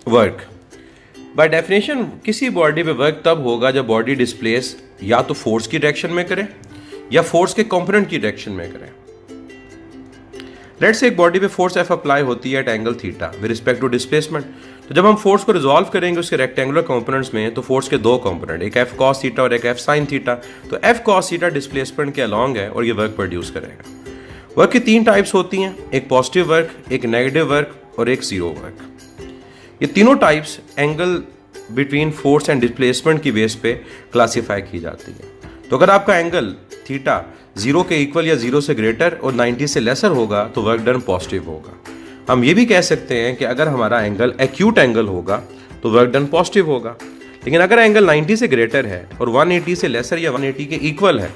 Work by definition किसी body पे work तब होगा जब बॉडी डिस्प्लेस या तो फोर्स की डायरेक्शन में करे या फोर्स के कंपोनेंट की डायरेक्शन में करे। लेट्स से एक बॉडी पे फोर्स एफ अप्लाई होती है at angle theta with respect to displacement. तो जब हम फोर्स को रिजॉल्व करेंगे उसके रेक्टेंगुलर कंपोनेंट्स में, तो फोर्स के दो कंपोनेंट, एक एफ कॉस थीटा और एक एफ साइन थीटा। तो एफ कॉस थीटा डिस्प्लेसमेंट के अलॉन्ग है और ये वर्क प्रोड्यूस करेगा। वर्क की तीन टाइप्स होती हैं, एक पॉजिटिव वर्क, एक नेगेटिव वर्क और एक जीरो वर्क। ये तीनों types angle between force and displacement की बेस पे क्लासीफाई की जाती है। तो अगर आपका एंगल थीटा 0 के इक्वल या 0 से ग्रेटर और 90 से लेसर होगा तो वर्क डन पॉजिटिव होगा। हम ये भी कह सकते हैं कि अगर हमारा एंगल एक्यूट एंगल होगा तो वर्क डन पॉजिटिव होगा। लेकिन अगर एंगल 90 से ग्रेटर है और 180 से लेसर या 180 के इक्वल है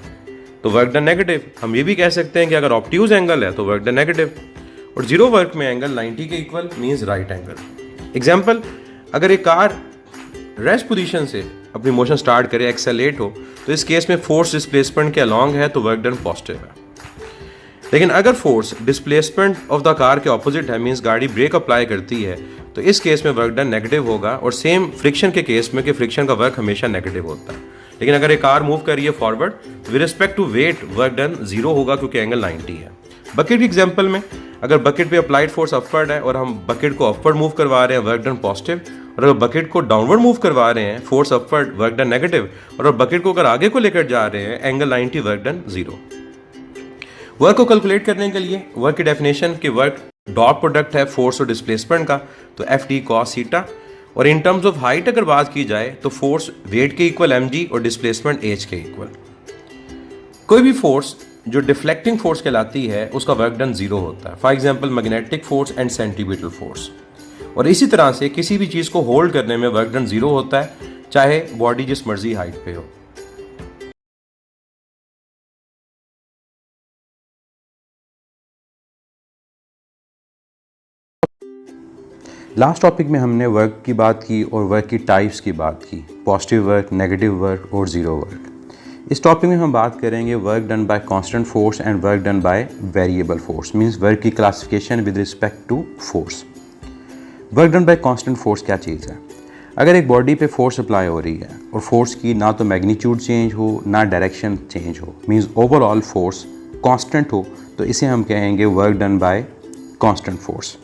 तो वर्क डन नेगेटिव। हम ये भी कह सकते हैं कि अगर ऑब्ट्यूज एंगल है तो वर्क डन नेगेटिव। और जीरो वर्क में एंगल 90 के equal means right angle. Example, अगर एक कार रेस्ट पोजीशन से अपनी मोशन स्टार्ट करे, एक्सेलरेट हो, तो इस केस में फोर्स डिस्प्लेसमेंट के अलॉन्ग है तो वर्क डन पॉजिटिव है। लेकिन अगर force displacement of the car के ऑपोजिट है, मींस गाड़ी ब्रेक अप्लाई करती है, तो इस केस में वर्क डन नेगेटिव होगा। और सेम फ्रिक्शन के केस में कि फ्रिक्शन का वर्क हमेशा नेगेटिव होता है। लेकिन अगर एक कार मूव कर रही है forward, with respect to weight work done zero होगा क्योंकि एंगल 90 है। बकेट की एग्जाम्पल में अगर बकेट पे अप्लाइड फोर्स अपवर्ड है और हम बकेट को अपवर्ड मूव करवा रहे हैं, वर्क डन पॉजिटिव। और अगर बकेट को डाउनवर्ड मूव करवा रहे हैं, force upward, work done negative. और बकेट को अगर आगे को लेकर जा रहे हैं, angle 90, work done zero. Work को कैलकुलेट करने के लिए वर्क की डेफिनेशन कि वर्क डॉट प्रोडक्ट है फोर्स और डिस्प्लेसमेंट का, तो एफ टी कॉस थीटा। और इन टर्म्स ऑफ हाइट अगर बात की जाए तो फोर्स वेट के इक्वल mg और डिस्प्लेसमेंट एज के इक्वल। कोई भी फोर्स जो डिफ्लेक्टिंग फोर्स कहलाती है उसका वर्क डन जीरो होता है। For example magnetic force and centimetre force. और इसी तरह से किसी भी चीज़ को होल्ड करने में वर्क डन जीरो होता है, चाहे बॉडी जिस मर्जी हाइट पे हो। लास्ट टॉपिक में हमने वर्क की बात की और वर्क की टाइप्स की बात की, पॉजिटिव वर्क, नेगेटिव वर्क और ज़ीरो वर्क। इस टॉपिक में हम बात करेंगे work done by constant force and work done by variable force, means work की classification with respect to force. Work done by constant force क्या चीज़ है? अगर एक बॉडी पे फोर्स अप्लाई हो रही है और फोर्स की ना तो मैग्नीट्यूड चेंज हो ना डायरेक्शन चेंज हो, मींस ओवरऑल फोर्स कांस्टेंट हो, तो इसे हम कहेंगे work done by constant force.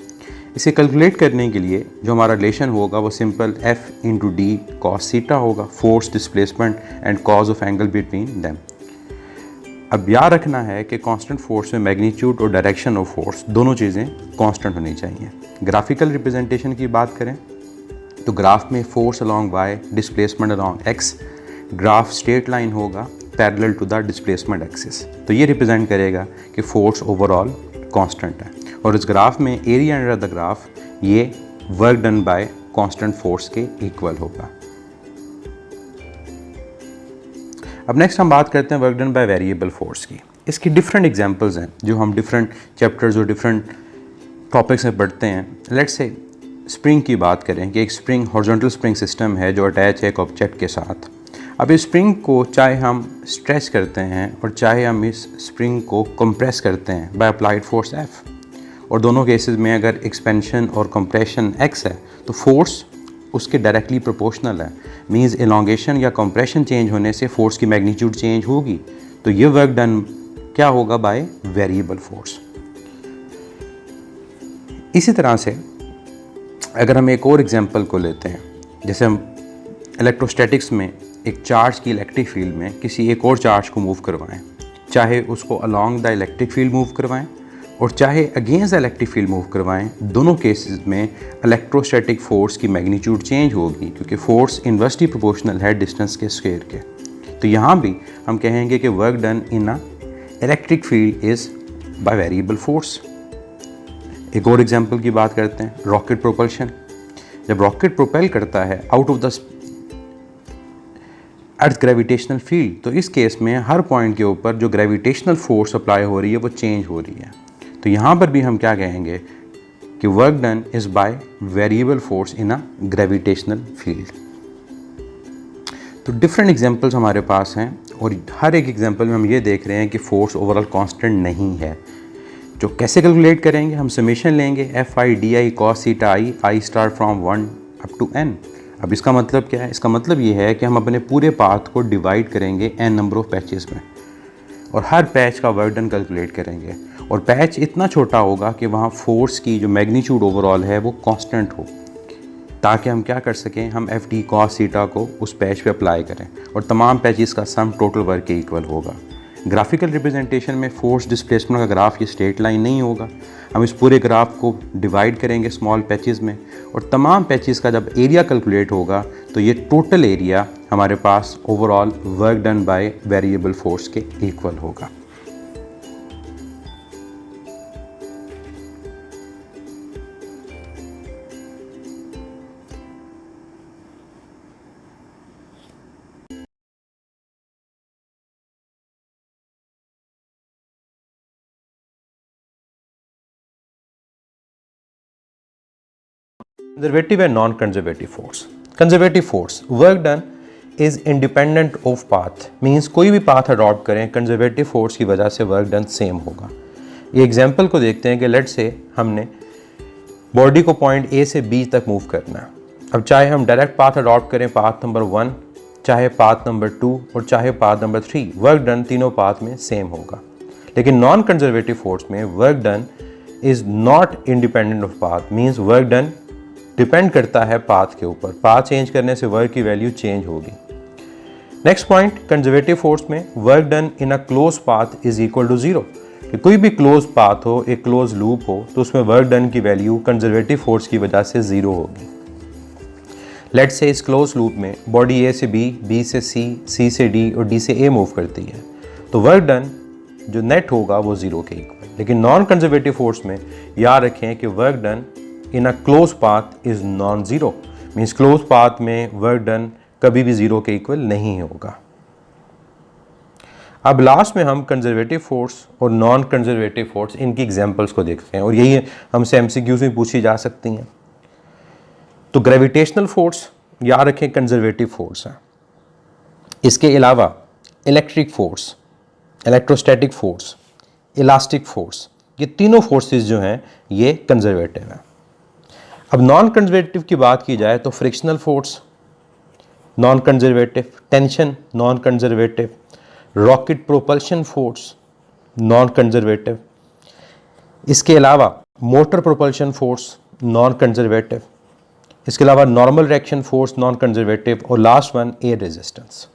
इसे कैलकुलेट करने के लिए जो हमारा रिलेशन होगा वो simple F into D cos theta होगा, force, displacement and cos of angle between them. अब याद रखना है कि कांस्टेंट फोर्स में मैग्नीट्यूड और डायरेक्शन ऑफ फोर्स दोनों चीज़ें कांस्टेंट होनी चाहिए। ग्राफिकल रिप्रेजेंटेशन की बात करें तो ग्राफ में force along y, displacement along x, graph straight line होगा parallel to the displacement axis. तो ये रिप्रेजेंट करेगा कि फोर्स ओवरऑल कांस्टेंट है। और इस ग्राफ में एरिया अंडर द ग्राफ ये work done by constant force के इक्वल होगा। अब नेक्स्ट हम बात करते हैं work done by variable force की। इसकी डिफरेंट एग्जांपल्स हैं जो हम डिफरेंट चैप्टर्स और डिफरेंट टॉपिक्स में पढ़ते हैं। लेट्स से स्प्रिंग की बात करें कि एक स्प्रिंग हॉरिजॉन्टल स्प्रिंग सिस्टम है जो अटैच है एक ऑब्जेक्ट के साथ। अब इस स्प्रिंग को चाहे हम स्ट्रेच करते हैं और चाहे हम इस स्प्रिंग को कंप्रेस करते हैं बाय अप्लाइड फोर्स F, और दोनों केसेस में अगर एक्सपेंशन और कंप्रेशन x है तो फोर्स उसके डायरेक्टली प्रोपोर्शनल है, मींस एलोंगेशन या कंप्रेशन चेंज होने से फोर्स की मैग्नीट्यूड चेंज होगी। तो ये वर्क डन क्या होगा? Bye variable force. इसी तरह से अगर हम एक और एग्जांपल को लेते हैं, जैसे हम इलेक्ट्रोस्टैटिक्स में एक चार्ज की इलेक्ट्रिक फील्ड में किसी एक और चार्ज को मूव करवाएं, चाहे उसको along the electric field move करवाएं और चाहे against the electric field move करवाएं, दोनों केसेस में इलेक्ट्रोस्टैटिक फोर्स की मैग्नीट्यूड चेंज होगी क्योंकि फोर्स इन्वर्सली प्रोपोर्शनल है डिस्टेंस के स्क्वायर के। तो यहाँ भी हम कहेंगे कि work done in a electric field is by variable force. एक और एग्जांपल की बात करते हैं, रॉकेट प्रोपल्शन। जब रॉकेट प्रोपेल करता है out of the earth gravitational field, तो इस केस में हर पॉइंट के ऊपर जो ग्रेविटेशनल फोर्स अप्लाई हो रही है वो चेंज हो रही है। तो यहाँ पर भी हम क्या कहेंगे कि work done is by variable force in a gravitational field. तो डिफरेंट एग्जांपल्स हमारे पास हैं और हर एक एग्जांपल में हम ये देख रहे हैं कि फोर्स ओवरऑल कांस्टेंट नहीं है। जो कैसे कैलकुलेट करेंगे? हम समेशन लेंगे F I D I cos theta I start from 1 up to n। अब इसका मतलब क्या है? इसका मतलब ये है कि हम अपने पूरे पाथ को डिवाइड करेंगे n नंबर ऑफ पैचेस में और हर पैच का वर्क डन कैलकुलेट करेंगे, और पैच इतना छोटा होगा कि वहाँ फोर्स की जो मैग्नीट्यूड ओवरऑल है वो कांस्टेंट हो, ताकि हम क्या कर सकें, हम एफ टी कॉस थीटा को उस पैच पे अप्लाई करें और तमाम पैचेस का सम टोटल वर्क के इक्वल होगा। ग्राफिकल रिप्रेजेंटेशन में फोर्स डिस्प्लेसमेंट का ग्राफ ये स्ट्रेट लाइन नहीं होगा, हम इस पूरे ग्राफ को डिवाइड करेंगे स्मॉल पैचेस में, और तमाम पैचेस का जब एरिया कैलकुलेट होगा तो ये टोटल एरिया हमारे पास overall work done by variable force के इक्वल होगा। Conservative and non-conservative force. Conservative force, work done is independent of path, means कोई भी पाथ अडॉप्ट करें कंजर्वेटिव फोर्स की वजह से वर्क डन सेम होगा। ये एग्जांपल को देखते हैं कि लेट से हमने बॉडी को पॉइंट ए से बी तक मूव करना है। अब चाहे हम डायरेक्ट पाथ अडॉप्ट करें, पाथ नंबर 1, चाहे पाथ नंबर 2 और चाहे पाथ नंबर 3, वर्क डन तीनों पाथ में सेम होगा। लेकिन नॉन कंजर्वेटिव फोर्स में work done is not independent of path, means work done depend करता है पाथ के ऊपर, पाथ चेंज करने से वर्क की वैल्यू चेंज होगी। नेक्स्ट पॉइंट, कंजर्वेटिव फोर्स में work done in a close path is equal to 0। कि कोई भी क्लोज पाथ हो, एक क्लोज लूप हो, तो उसमें वर्क डन की वैल्यू कंजर्वेटिव फोर्स की वजह से 0 होगी। लेट्स से इस क्लोज लूप में बॉडी ए से बी, बी से सी, सी से डी और डी से ए मूव करती है, तो वर्क डन जो नेट होगा वो 0 के इक्वल। लेकिन नॉन कंजर्वेटिव फोर्स में याद रखें कि work done in a close path is non zero, means close path में वर्क डन कभी भी 0 के इक्वल नहीं होगा। अब लास्ट में हम कंजर्वेटिव फोर्स और नॉन कंजर्वेटिव फोर्स इनकी एग्जांपल्स को देखते हैं, और यही हमसे एमसीक्यूज में पूछी जा सकती हैं। तो ग्रेविटेशनल फोर्स याद रखें कंजर्वेटिव फोर्स है। इसके अलावा electric force, electrostatic force, elastic force, ये तीनों फोर्सेस जो हैं ये कंजर्वेटिव हैं। अब नॉन कंजर्वेटिव की बात की जाए तो frictional force non conservative, tension non conservative, rocket propulsion force non conservative, इसके अलावा motor propulsion force non conservative, इसके अलावा normal reaction force non conservative, और लास्ट वन एयर रेजिस्टेंस।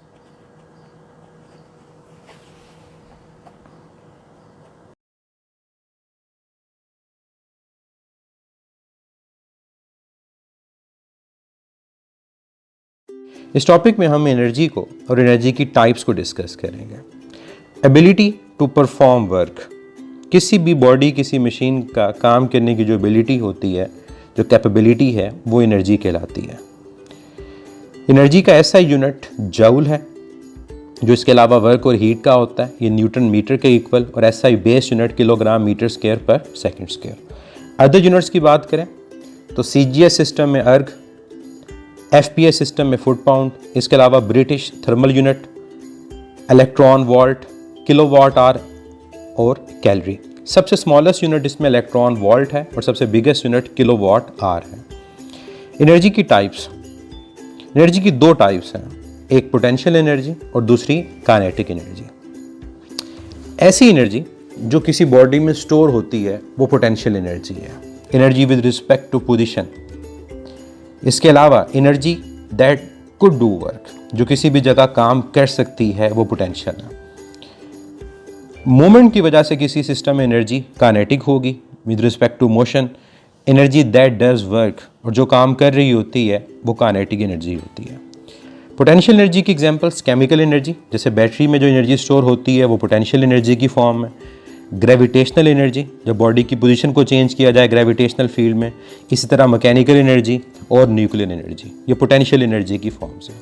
इस टॉपिक में हम एनर्जी को और एनर्जी की टाइप्स को डिस्कस करेंगे। एबिलिटी टू परफॉर्म वर्क, किसी भी बॉडी, किसी मशीन का काम करने की जो एबिलिटी होती है, जो कैपेबिलिटी है, वो एनर्जी कहलाती है। एनर्जी का एसआई यूनिट जूल है, जो इसके अलावा वर्क और हीट का होता है, ये न्यूटन मीटर के इक्वल, और SI base unit kilogram metre square पर सेकंड स्क्वायर। अदर यूनिट्स की बात करें तो सीजीएस सिस्टम में अर्ग, एफपीएस सिस्टम में फुट पाउंड, इसके अलावा British thermal unit, electron volt, kilowatt hour और कैलोरी। सबसे स्मॉलेस्ट यूनिट इसमें इलेक्ट्रॉन वोल्ट है और सबसे बिगेस्ट यूनिट किलोवाट आवर है। एनर्जी की टाइप्स, एनर्जी की 2 टाइप्स हैं, एक पोटेंशियल एनर्जी और दूसरी काइनेटिक एनर्जी। ऐसी एनर्जी जो किसी बॉडी में स्टोर होती है वो पोटेंशियल एनर्जी है, energy with respect to position. इसके अलावा energy that could do work, जो किसी भी जगह काम कर सकती है, वो पोटेंशियल है। मोमेंट की वजह से किसी सिस्टम में एनर्जी काइनेटिक होगी with respect to motion. Energy that does work, और जो काम कर रही होती है वो काइनेटिक एनर्जी होती है। पोटेंशियल एनर्जी की एग्जांपल्स केमिकल एनर्जी, जैसे बैटरी में जो एनर्जी स्टोर होती है वो पोटेंशियल एनर्जी की फॉर्म है। ग्रेविटेशनल एनर्जी, जब बॉडी की पोजीशन को चेंज किया जाए ग्रेविटेशनल फील्ड में। इसी तरह मैकेनिकल एनर्जी और न्यूक्लियर एनर्जी, ये पोटेंशियल एनर्जी की फॉर्म्स हैं।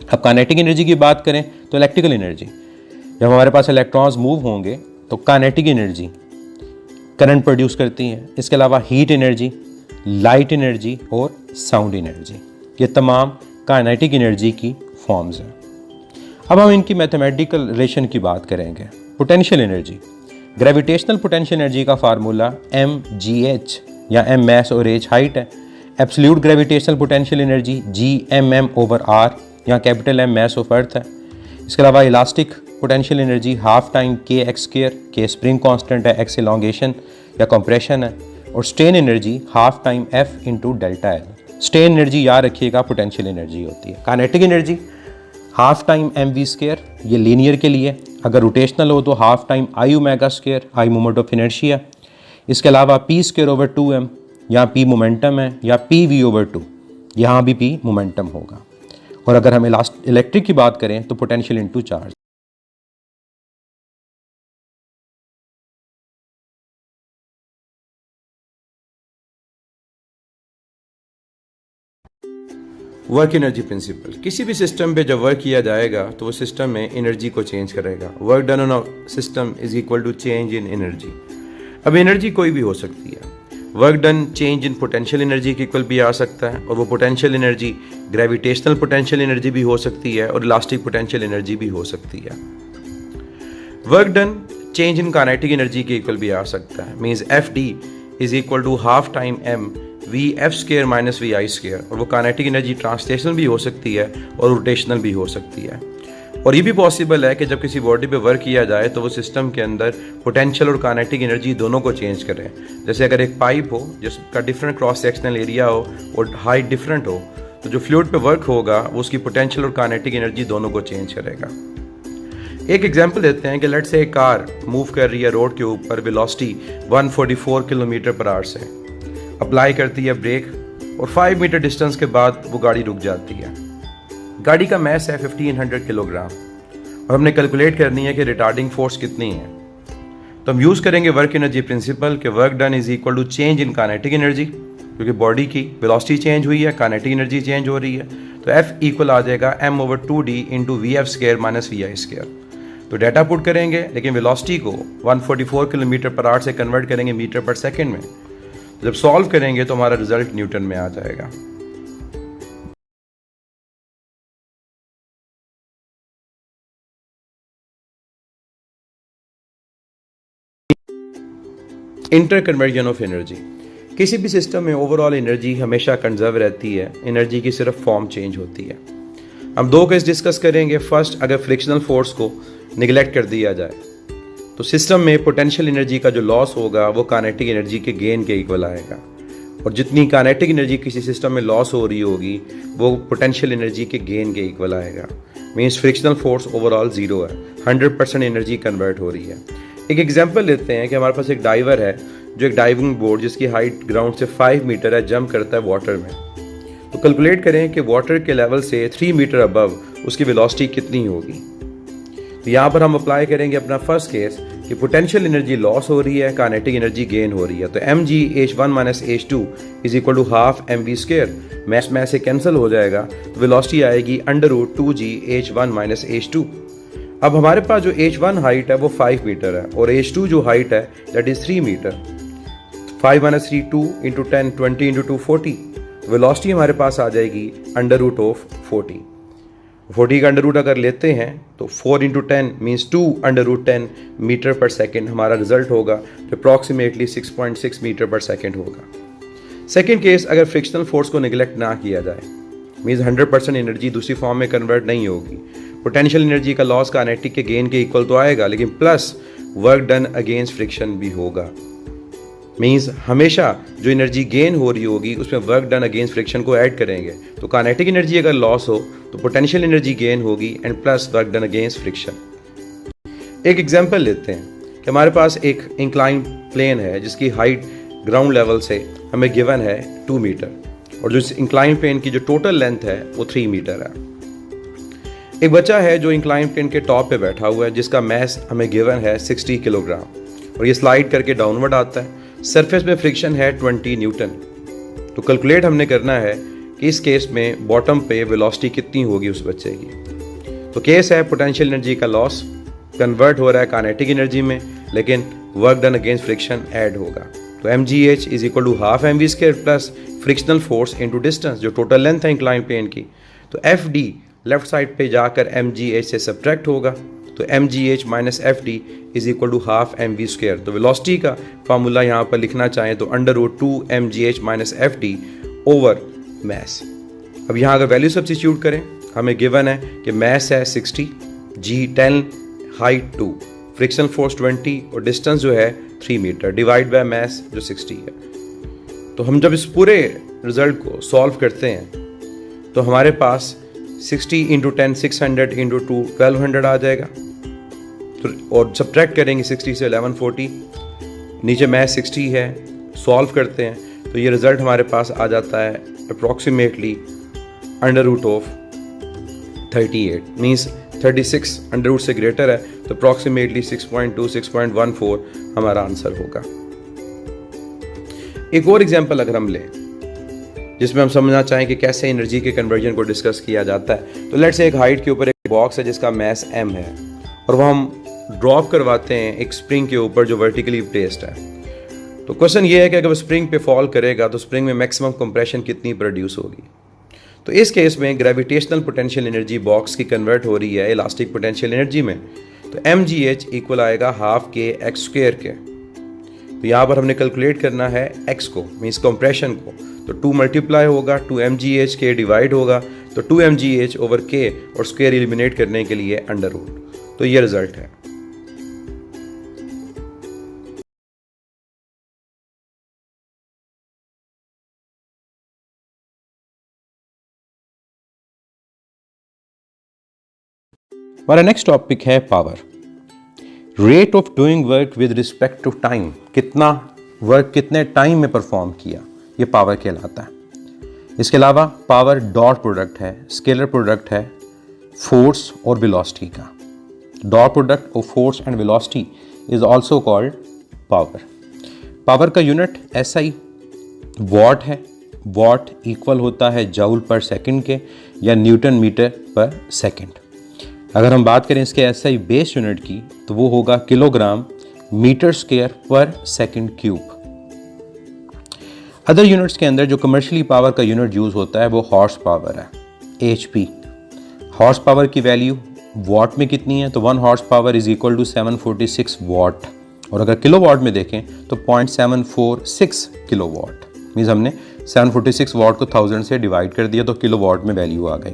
अब काइनेटिक एनर्जी की बात करें तो इलेक्ट्रिकल एनर्जी, जब हमारे पास इलेक्ट्रॉन्स मूव होंगे तो काइनेटिक एनर्जी करंट प्रोड्यूस करती हैं। इसके अलावा हीट एनर्जी, लाइट एनर्जी और साउंड एनर्जी, ये तमाम काइनेटिक एनर्जी की फॉर्म्स हैं। अब हम इनकी मैथमेटिकल रिलेशन की बात करेंगे। Potential energy, gravitational potential energy का फार्मूला mgh या m मास और h हाइट है। Absolute gravitational potential energy G/m/r, यहाँ capital M mass of earth है। इसके अलावा elastic potential energy half time kx², k spring constant है, x इलांगेशन या कंप्रेशन है, और strain energy half time F into delta L। Strain energy याद रखिएगा पोटेंशियल एनर्जी होती है। Kinetic energy half time mv², ये लीनियर के लिए, अगर रोटेशनल हो तो half time I⍵², I moment of inertia. इसके अलावा p²/2m, यहाँ p मोमेंटम है, या pv/2, यहाँ भी p मोमेंटम होगा। और अगर हम इलेक्ट्रिक की बात करें तो potential into charge. Work energy principal, किसी भी सिस्टम पे जब वर्क किया जाएगा तो वो सिस्टम में एनर्जी को चेंज करेगा। Work done on a system is equal to change in energy. अब एनर्जी कोई भी हो सकती है। Work done change in potential energy के इक्वल भी आ सकता है, और वो potential energy gravitational potential energy भी हो सकती है, और इलास्टिक पोटेंशियल एनर्जी भी हो सकती है। Work done change in kinetic energy के इक्वल भी आ सकता है, means FD is equal to half time m Vf² minus Vi², और वो काइनेटिक एनर्जी ट्रांसलेशनल भी हो सकती है और रोटेशनल भी हो सकती है। और ये भी पॉसिबल है कि जब किसी बॉडी पे वर्क किया जाए तो वो सिस्टम के अंदर पोटेंशियल और काइनेटिक एनर्जी दोनों को चेंज करे। जैसे अगर एक पाइप हो जिसका डिफरेंट क्रॉस सेक्शनल एरिया हो और हाइट डिफरेंट हो, तो जो फ्लूइड पे वर्क होगा वो उसकी पोटेंशियल और काइनेटिक एनर्जी दोनों को चेंज करेगा। एक एग्जांपल देते हैं कि लेट्स से एक कार मूव कर रही है रोड के ऊपर वेलोसिटी 144 किलोमीटर पर आवर से, अप्लाई करती है ब्रेक, और 5 मीटर डिस्टेंस के बाद वो गाड़ी रुक जाती है। गाड़ी का मैस है 1500 किलोग्राम, और हमने कैलकुलेट करनी है कि रिटार्डिंग फोर्स कितनी है। तो हम यूज़ करेंगे वर्क एनर्जी प्रिंसिपल कि work done is equal to change in kinetic energy, क्योंकि बॉडी की वेलोसिटी चेंज हुई है, काइनेटिक एनर्जी चेंज हो रही है, तो F इक्वल आ जाएगा m/2d into Vf² minus Vi²। तो डाटा पुट करेंगे, लेकिन वेलोसिटी को 144 किलोमीटर पर आवर से कन्वर्ट करेंगे मीटर पर सेकेंड में। जब सॉल्व करेंगे तो हमारा रिजल्ट न्यूटन में आ जाएगा। इंटर कन्वर्जन ऑफ एनर्जी, किसी भी सिस्टम में ओवरऑल एनर्जी हमेशा कंजर्व रहती है, एनर्जी की सिर्फ फॉर्म चेंज होती है। हम दो केस डिस्कस करेंगे। फर्स्ट, अगर फ्रिक्शनल फोर्स को निगलेक्ट कर दिया जाए तो सिस्टम में पोटेंशियल एनर्जी का जो लॉस होगा वो काइनेटिक एनर्जी के गेन के इक्वल आएगा, और जितनी काइनेटिक एनर्जी किसी सिस्टम में लॉस हो रही होगी वो पोटेंशियल एनर्जी के गेन के इक्वल आएगा। Means frictional force overall zero है, 100% एनर्जी कन्वर्ट हो रही है। एक एग्जांपल लेते हैं कि हमारे पास एक डाइवर है जो एक डाइविंग बोर्ड जिसकी हाइट ग्राउंड से 5 मीटर है जंप करता है वाटर में। तो कैलकुलेट करें कि वाटर के लेवल से 3 मीटर अबव उसकी वेलोसिटी कितनी होगी। तो यहाँ पर हम अप्लाई करेंगे अपना फर्स्ट केस कि पोटेंशियल एनर्जी लॉस हो रही है, काइनेटिक एनर्जी गेन हो रही है। तो mgh1 minus h2 is equal to half mv², mass में से कैंसिल हो जाएगा, तो वेलोसिटी आएगी √2gh1 माइनस h2। अब हमारे पास जो h1 हाइट है वो 5 मीटर है, और h2 जो हाइट है that is 3 metre. 5 minus 3 2 into 10, 20 into 2 40। Velocity हमारे पास आ जाएगी √40। 40 का अंडर रूट अगर लेते हैं तो 4 इंटू 10 मीन्स 2√10 मीटर पर सेकेंड हमारा रिजल्ट होगा, जो अप्रॉक्सीमेटली 6.6 मीटर पर सेकेंड होगा। सेकेंड केस, अगर फ्रिक्शनल फोर्स को निगलेक्ट ना किया जाए, मीन्स 100% एनर्जी दूसरी फॉर्म में कन्वर्ट नहीं होगी, पोटेंशियल एनर्जी का लॉस काइनेटिक के गेन के इक्वल तो आएगा, लेकिन plus work done against friction भी होगा। मीन्स हमेशा जो एनर्जी गेन हो रही होगी उसमें वर्क डन अगेंस्ट फ्रिक्शन को ऐड करेंगे। तो काइनेटिक एनर्जी अगर लॉस हो तो पोटेंशियल एनर्जी गेन होगी and plus work done against friction. एक एग्जांपल लेते हैं कि हमारे पास एक इंक्लाइन प्लेन है जिसकी हाइट ग्राउंड लेवल से हमें गिवन है 2 मीटर, और जो इस इंक्लाइन प्लेन की जो टोटल लेंथ है वो 3 मीटर है। एक बच्चा है जो इंक्लाइन प्लेन के टॉप पे बैठा हुआ है जिसका मैस हमें गिवन है 60 किलोग्राम, और ये स्लाइड करके डाउनवर्ड आता है। सरफेस में फ्रिक्शन है 20 न्यूटन। तो कैलकुलेट हमने करना है कि इस केस में बॉटम पे वेलोसिटी कितनी होगी उस बच्चे की। तो केस है पोटेंशियल एनर्जी का लॉस कन्वर्ट हो रहा है काइनेटिक एनर्जी में, लेकिन work done against friction add होगा। तो mgh is equal to half mv² plus frictional force into distance, जो टोटल लेंथ है इंक्लाइन प्लेन की। तो fd लेफ्ट साइड पे जाकर mgh से सब्ट्रैक्ट होगा, तो mgh minus fd is equal to half mv²। तो वेलोसिटी का फार्मूला यहाँ पर लिखना चाहें तो √2 mgh minus fd over mass. अब यहाँ अगर वैल्यू सब्स्टिट्यूट करें, हमें गिवन है कि मैस है 60, जी 10, हाइट 2, फ्रिक्शन फोर्स 20 और डिस्टेंस जो है 3 मीटर, डिवाइड बाय मैस जो 60 है। तो हम जब इस पूरे रिजल्ट को सॉल्व करते हैं तो हमारे पास 60 इंटू 10 600 इंटू 2 1200 आ जाएगा। तो और सब्ट्रैक्ट करेंगे 60 से 1140, नीचे मैथ 60 है, सॉल्व करते हैं तो ये रिज़ल्ट हमारे पास आ जाता है अप्रॉक्सीमेटली √38, मीन्स 36 अंडर रूट से ग्रेटर है, तो अप्रॉक्सीमेटली 6.2 6.14 हमारा आंसर होगा। एक और एग्जांपल अगर हम लें जिसमें हम समझना चाहें कि कैसे एनर्जी के कन्वर्जन को डिस्कस किया जाता है, तो लेट्स से एक हाइट के ऊपर एक बॉक्स है जिसका मैस m है और वह हम ड्रॉप करवाते हैं एक स्प्रिंग के ऊपर जो वर्टिकली प्लेस्ड है। तो क्वेश्चन ये है कि अगर स्प्रिंग पे फॉल करेगा तो स्प्रिंग में मैक्सिमम कंप्रेशन कितनी प्रोड्यूस होगी। तो इस केस में ग्रेविटेशनल पोटेंशियल एनर्जी बॉक्स की कन्वर्ट हो रही है इलास्टिक पोटेंशियल एनर्जी में, तो mgh इक्वल आएगा हाफ के एक्स स्क्वायर के। तो यहाँ पर हमने कैलकुलेट करना है x को, मीन्स कंप्रेशन को, तो 2 मल्टीप्लाई होगा 2 mgh के डिवाइड होगा तो 2 mgh ओवर k और स्क्वायर एलिमिनेट करने के लिए अंडर रूट, तो ये रिजल्ट है। हमारा नेक्स्ट टॉपिक है power. Rate of doing work with respect to time, कितना वर्क कितने टाइम में परफॉर्म किया, ये पावर कहलाता है। इसके अलावा पावर डॉट प्रोडक्ट है, स्केलर प्रोडक्ट है फोर्स और वेलोसिटी का। Dot product of force and velocity is also called power. Power का यूनिट SI वॉट है। वॉट इक्वल होता है जूल पर सेकंड के या न्यूटन मीटर पर सेकंड। अगर हम बात करें इसके SI बेस यूनिट की तो वो होगा किलोग्राम मीटर स्क्वायर पर सेकंड क्यूब। अदर यूनिट्स के अंदर जो कमर्शियली पावर का यूनिट यूज होता है वो हॉर्स पावर है, HP। हॉर्स पावर की वैल्यू वॉट में कितनी है, तो 1 horse power is equal to 746 watt, और अगर किलो वॉट में देखें तो 0.746 किलो वॉट, मीन्स हमने 746 वॉट को 1000 से डिवाइड कर दिया तो किलो वॉट में वैल्यू आ गई।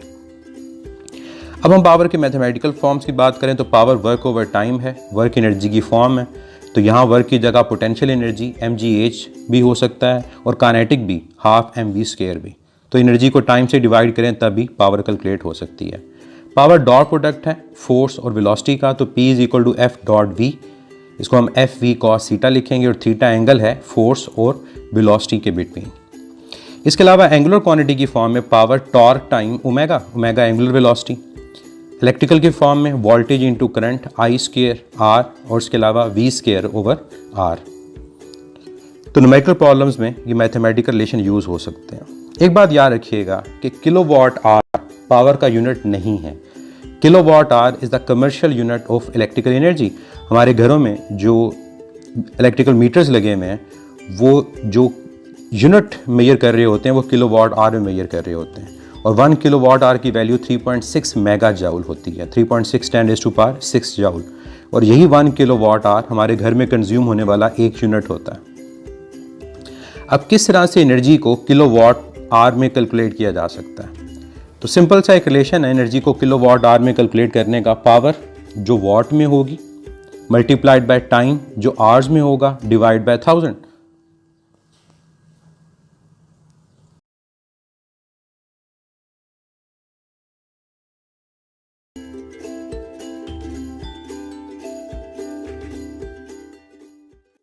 अब हम पावर के मैथमेटिकल फॉर्म्स की बात करें तो पावर वर्क ओवर टाइम है, वर्क एनर्जी की फॉर्म है। तो यहाँ वर्क की जगह पोटेंशियल एनर्जी mgh भी हो सकता है और काइनेटिक भी हाफ mv² भी। तो एनर्जी को टाइम से डिवाइड करें तभी पावर कैलकुलेट हो सकती है। पावर डॉट प्रोडक्ट है फोर्स और वेलोसिटी का, तो P is equal to F dot V, इसको हम FV cos थीटा लिखेंगे और थीटा एंगल है फोर्स और वेलोसिटी के बिटवीन। इसके अलावा एंगुलर क्वांटिटी की फॉर्म में power torque time omega, omega angular velocity. Electrical की फॉर्म में voltage into current I² R और इसके अलावा V² ओवर R। तो न्यूमेरिकल प्रॉब्लम्स में ये मैथमेटिकल रिलेशन यूज हो सकते हैं। एक बात याद रखिएगा कि किलोवाट आवर पावर का यूनिट नहीं है। Kilowatt hour is the commercial unit of electrical energy. हमारे घरों में जो इलेक्ट्रिकल मीटर्स लगे हुए हैं वो जो यूनिट मेजर कर रहे होते हैं वो किलोवाट आवर में मेजर कर रहे होते हैं, और 1 किलोवाट आवर की वैल्यू 3.6 मेगा जाउल होती है, 3.6 10⁶ जाउल, और यही 1 किलोवाट आवर हमारे घर में कंज्यूम होने वाला एक यूनिट होता है। अब किस तरह से एनर्जी को किलोवाट आवर में कैलकुलेट किया जा सकता है, तो सिंपल सा एक रिलेशन है एनर्जी को किलोवाट आवर में कैलकुलेट करने का। पावर जो वॉट में होगी मल्टीप्लाइड बाय टाइम जो आवर्स में होगा डिवाइड बाय 1000।